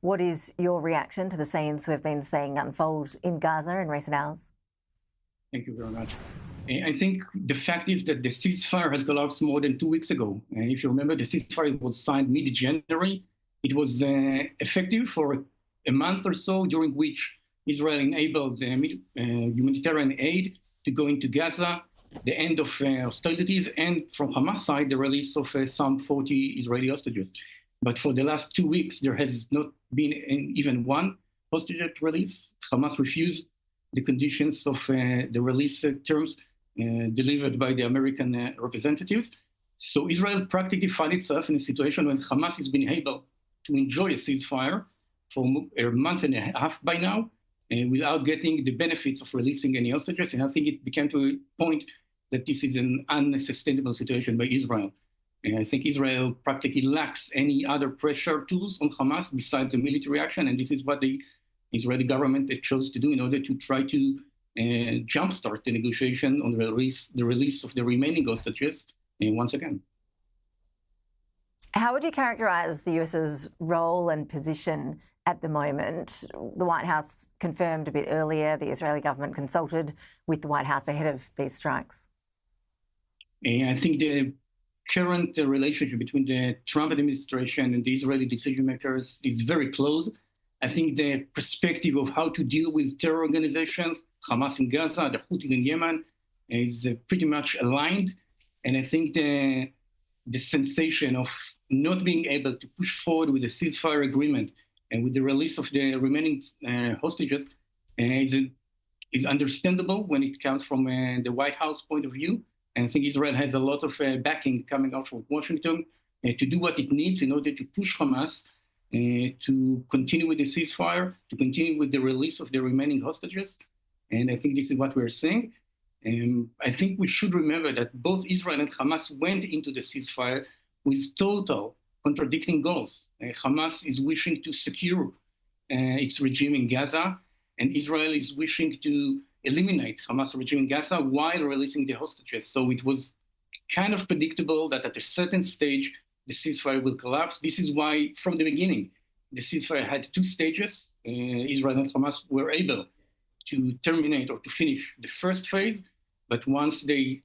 What is your reaction to the scenes we've been seeing unfold in Gaza in recent hours? Thank you very much. I think the fact is that the ceasefire has collapsed more than 2 weeks ago. If you remember, the ceasefire was signed mid-January. It was effective for a month or so, during which Israel enabled humanitarian aid to go into Gaza, the end of hostilities, and from Hamas side, the release of some 40 Israeli hostages. But for the last 2 weeks, there has not been even one hostage release. Hamas refused the conditions of the release terms delivered by the American representatives. So Israel practically found itself in a situation when Hamas has been able to enjoy a ceasefire for a month and a half by now, without getting the benefits of releasing any hostages. And I think it became to a point that this is an unsustainable situation by Israel. And I think Israel practically lacks any other pressure tools on Hamas besides the military action. And this is what the Israeli government chose to do in order to try to jumpstart the negotiation on the release of the remaining hostages once again. How would you characterise the US's role and position at the moment? The White House confirmed a bit earlier the Israeli government consulted with the White House ahead of these strikes. I think the current relationship between the Trump administration and the Israeli decision makers is very close. I think the perspective of how to deal with terror organizations, Hamas in Gaza, the Houthis in Yemen, is pretty much aligned. And I think the sensation of not being able to push forward with a ceasefire agreement and with the release of the remaining hostages is understandable when it comes from the White House point of view. And I think Israel has a lot of backing coming out from Washington to do what it needs in order to push Hamas to continue with the ceasefire, to continue with the release of the remaining hostages. And I think this is what we're seeing. I think we should remember that both Israel and Hamas went into the ceasefire with total contradicting goals. Hamas is wishing to secure its regime in Gaza, and Israel is wishing to eliminate Hamas regime in Gaza while releasing the hostages. So it was kind of predictable that at a certain stage, the ceasefire will collapse. This is why, from the beginning, the ceasefire had two stages. Israel and Hamas were able to terminate or to finish the first phase, but once they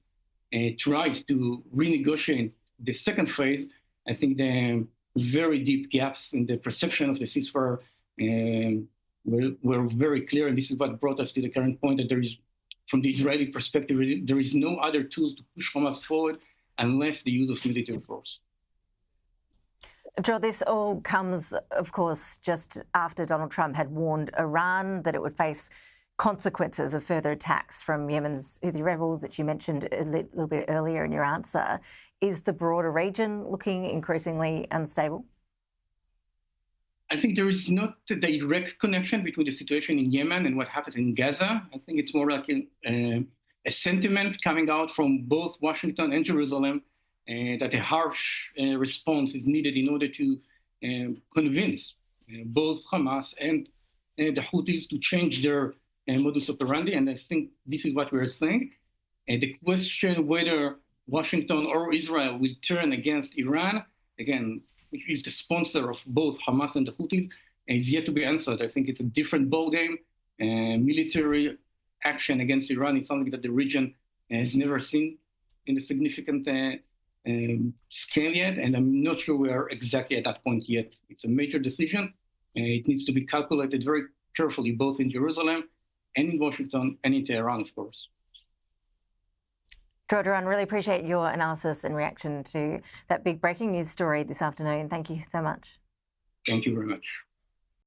tried to renegotiate the second phase, I think the very deep gaps in the perception of the ceasefire were very clear, and this is what brought us to the current point that there is, from the Israeli perspective, there is no other tool to push Hamas forward unless the use of military force. Dror, this all comes, of course, just after Donald Trump had warned Iran that it would face consequences of further attacks from Yemen's Houthi rebels, that you mentioned a little bit earlier in your answer. Is the broader region looking increasingly unstable? I think there is not a direct connection between the situation in Yemen and what happens in Gaza. I think it's more like a sentiment coming out from both Washington and Jerusalem that a harsh response is needed in order to convince both Hamas and the Houthis to change their modus operandi. And I think this is what we're saying. The question whether Washington or Israel will turn against Iran, again, which is the sponsor of both Hamas and the Houthis, is yet to be answered. I think it's a different ballgame. Military action against Iran is something that the region has never seen in a significant scale yet, and I'm not sure we are exactly at that point yet. It's a major decision. It needs to be calculated very carefully, both in Jerusalem and in Washington and in Tehran, of course. Dror Doron, really appreciate your analysis and reaction to that big breaking news story this afternoon. Thank you so much. Thank you very much.